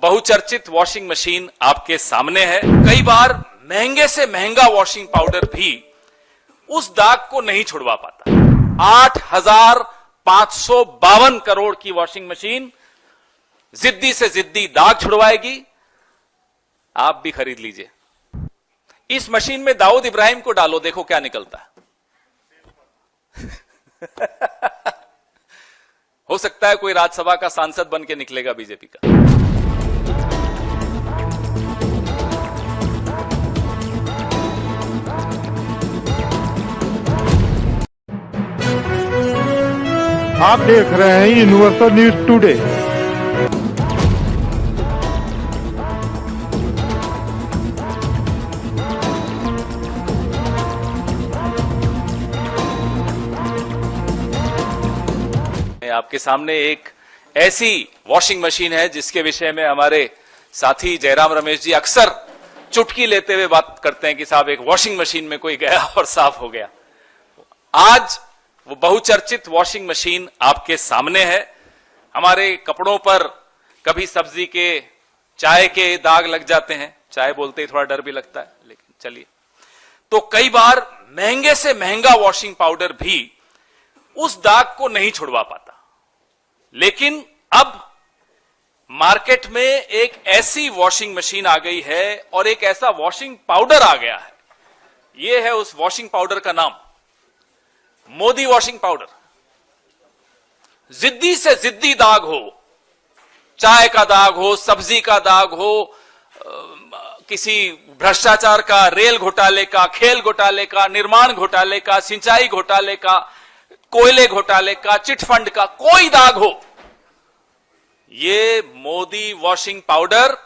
बहुचर्चित washing machine आपके सामने है। कई बार महंगे से महंगा वॉशिंग पाउडर भी उस दाग को नहीं छुड़वा पाता। 8,552 करोड़ की वॉशिंग मशीन जिद्दी से जिद्दी दाग छुड़वाएगी। आप भी खरीद लीजिए। इस मशीन में दाऊद इब्राहिम को डालो, देखो क्या निकलता है। हो सकता है कोई राज्यसभा का सांसद बन के निकलेगा बीजेपी का। आप देख रहे हैं यूनिवर्सल न्यूज टुडे। आपके सामने एक ऐसी वॉशिंग मशीन है जिसके विषय में हमारे साथी जयराम रमेश जी अक्सर चुटकी लेते हुए बात करते हैं कि साहब एक वॉशिंग मशीन में कोई गया और साफ हो गया। आज वो बहुचर्चित वॉशिंग मशीन आपके सामने है। हमारे कपड़ों पर कभी सब्जी के, चाय के दाग लग जाते हैं। चाय बोलते ही थोड़ा डर भी लगता है, लेकिन चलिए। तो कई बार महंगे से महंगा वॉशिंग पाउडर भी उस दाग को नहीं छुड़वा पाता। लेकिन अब मार्केट में एक ऐसी वॉशिंग मशीन आ गई है और एक ऐसा वॉशिंग पाउडर आ गया है। यह है उस वॉशिंग पाउडर का नाम, मोदी वॉशिंग पाउडर। जिद्दी से जिद्दी दाग हो, चाय का दाग हो, सब्जी का दाग हो, किसी भ्रष्टाचार का, रेल घोटाले का, खेल घोटाले का, निर्माण घोटाले का, सिंचाई घोटाले का, कोयले घोटाले का, चिटफंड का, कोई दाग हो, ये मोदी वॉशिंग पाउडर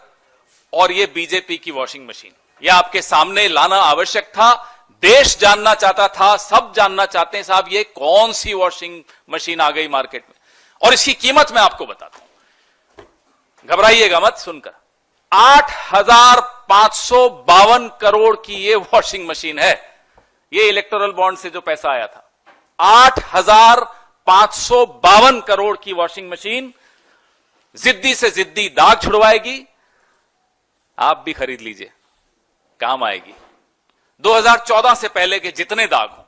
और ये बीजेपी की वॉशिंग मशीन, ये आपके सामने लाना आवश्यक था। देश जानना चाहता था, सब जानना चाहते हैं साहब ये कौन सी वॉशिंग मशीन आ गई मार्केट में। और इसकी कीमत मैं आपको बताता हूं, घबराइएगा मत सुनकर। 8,552 करोड़ की ये वॉशिंग मशीन है। ये इलेक्टोरल बॉन्ड से जो पैसा आया था, 8,552 करोड़ की वॉशिंग मशीन जिद्दी से जिद्दी दाग छुड़वाएगी। आप भी खरीद लीजिए, काम आएगी। 2014 से पहले के जितने दाग हो,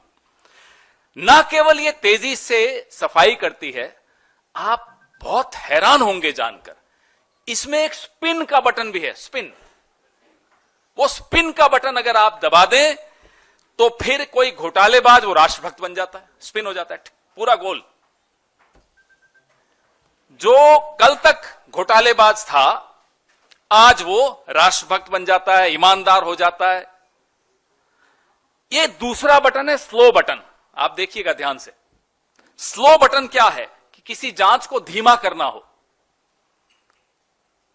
ना केवल ये तेजी से सफाई करती है, आप बहुत हैरान होंगे जानकर, इसमें एक स्पिन का बटन भी है। स्पिन, वो स्पिन का बटन अगर आप दबा दें तो फिर कोई घोटालेबाज वो राष्ट्रभक्त बन जाता है, स्पिन हो जाता है पूरा गोल। जो कल तक घोटालेबाज था आज वो राष्ट्रभक्त बन जाता है, ईमानदार हो जाता है। ये दूसरा बटन है, स्लो बटन। आप देखिएगा ध्यान से। स्लो बटन क्या है कि किसी जांच को धीमा करना हो,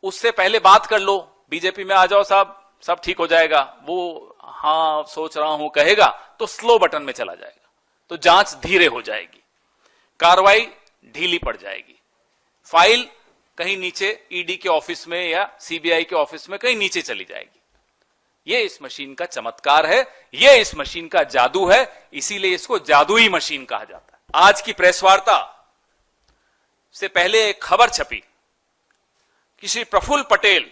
उससे पहले बात कर लो, बीजेपी में आ जाओ साहब, सब ठीक हो जाएगा, वो हां सोच रहा हूं कहेगा तो स्लो बटन में चला जाएगा, तो जांच धीरे हो जाएगी, कार्रवाई ढीली पड़ जाएगी, फाइल कहीं नीचे ईडी के ऑफिस में या सीबीआई के ऑफिस में कहीं नीचे चली जाएगी। यह इस मशीन का चमत्कार है, यह इस मशीन का जादू है, इसीलिए इसको जादुई मशीन कहा जाता है। आज की प्रेस वार्ता से पहले एक खबर छपी कि श्री प्रफुल्ल पटेल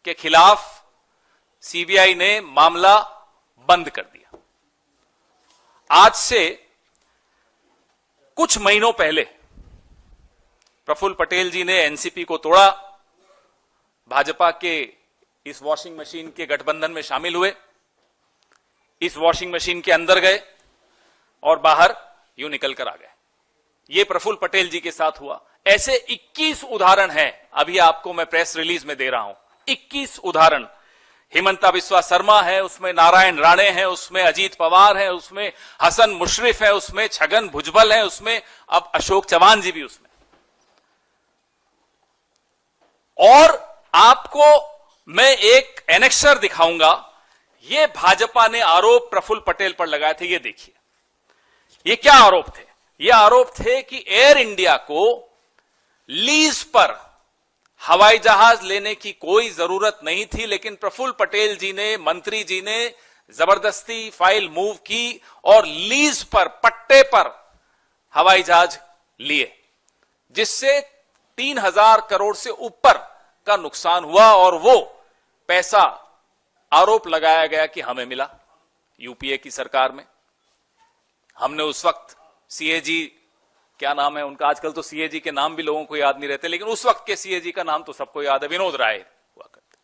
के खिलाफ सीबीआई ने मामला बंद कर दिया। आज से कुछ महीनों पहले प्रफुल्ल पटेल जी ने एनसीपी को तोड़ा, भाजपा के इस वॉशिंग मशीन के गठबंधन में शामिल हुए, इस वॉशिंग मशीन के अंदर गए और बाहर यूं निकल कर आ गए। यह प्रफुल्ल पटेल जी के साथ हुआ। ऐसे 21 उदाहरण हैं, अभी आपको मैं प्रेस रिलीज में दे रहा हूं। 21 उदाहरण। हिमंता बिस्वा शर्मा है, उसमें नारायण राणे हैं, उसमें अजीत पवार है, उसमें हसन मुशर्रफ है, उसमें छगन भुजबल है, उसमें अब अशोक चव्हाण जी भी उसमें। और आपको मैं एक एनेक्सर दिखाऊंगा। यह भाजपा ने आरोप प्रफुल्ल पटेल पर लगाए थे, ये देखिए। ये क्या आरोप थे? ये आरोप थे कि एयर इंडिया को लीज पर हवाई जहाज लेने की कोई जरूरत नहीं थी, लेकिन प्रफुल्ल पटेल जी ने, मंत्री जी ने जबरदस्ती फाइल मूव की और लीज पर, पट्टे पर हवाई जहाज लिए, जिससे 3,000 करोड़ से ऊपर का नुकसान हुआ और वो पैसा आरोप लगाया गया कि हमें मिला यूपीए की सरकार में। हमने उस वक्त सीएजी, क्या नाम है उनका, आजकल तो सीएजी के नाम भी लोगों को याद नहीं रहते, लेकिन उस वक्त के सीएजी का नाम तो सबको याद है, विनोद राय हुआ करते,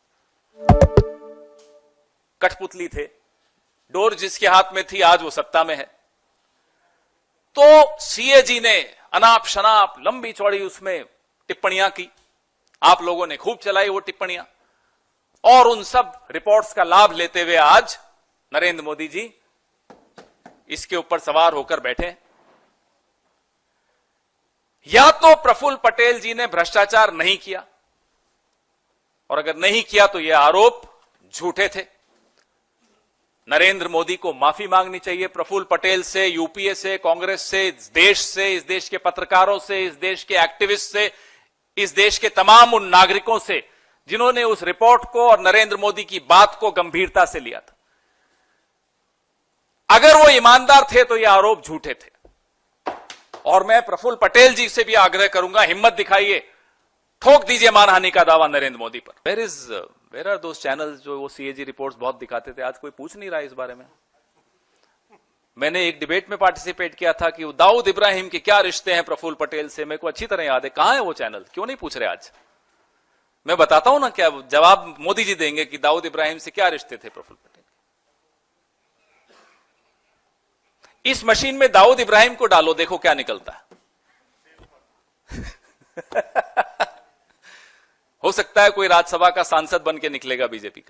कठपुतली थे, डोर जिसके हाथ में थी आज वो सत्ता में है। तो सीएजी ने अनाप शनाप लंबी चौड़ी उसमें टिप्पणियां की, आप लोगों ने खूब चलाई वो टिप्पणियां, और उन सब रिपोर्ट्स का लाभ लेते हुए आज नरेंद्र मोदी जी इसके ऊपर सवार होकर बैठे हैं। या तो प्रफुल्ल पटेल जी ने भ्रष्टाचार नहीं किया, और अगर नहीं किया तो यह आरोप झूठे थे। नरेंद्र मोदी को माफी मांगनी चाहिए प्रफुल्ल पटेल से, यूपीए से, कांग्रेस से, इस देश के पत्रकारों से, इस देश के एक्टिविस्ट से, इस देश के तमाम उन नागरिकों से जिन्होंने उस रिपोर्ट को और नरेंद्र मोदी की बात को गंभीरता से लिया था। अगर वो ईमानदार थे तो ये आरोप झूठे थे। और मैं प्रफुल्ल पटेल जी से भी आग्रह करूंगा, हिम्मत दिखाइए, ठोक दीजिए मानहानि का दावा नरेंद्र मोदी पर। वेयर आर दोस चैनल्स जो वो सीएजी रिपोर्ट्स बहुत दिखाते थे, आज कोई पूछ नहीं रहा इस बारे में। मैंने एक डिबेट में पार्टिसिपेट किया था कि दाऊद इब्राहिम के क्या रिश्ते हैं प्रफुल्ल पटेल से, मेरे को अच्छी तरह याद है। कहां है वो चैनल, क्यों नहीं पूछ रहे आज? मैं बताता हूं ना, क्या जवाब मोदी जी देंगे कि दाऊद इब्राहिम से क्या रिश्ते थे प्रफुल्ल पटेल। इस मशीन में दाऊद इब्राहिम को डालो, देखो क्या निकलता है। हो सकता है कोई राज्यसभा का सांसद बन के निकलेगा बीजेपी का।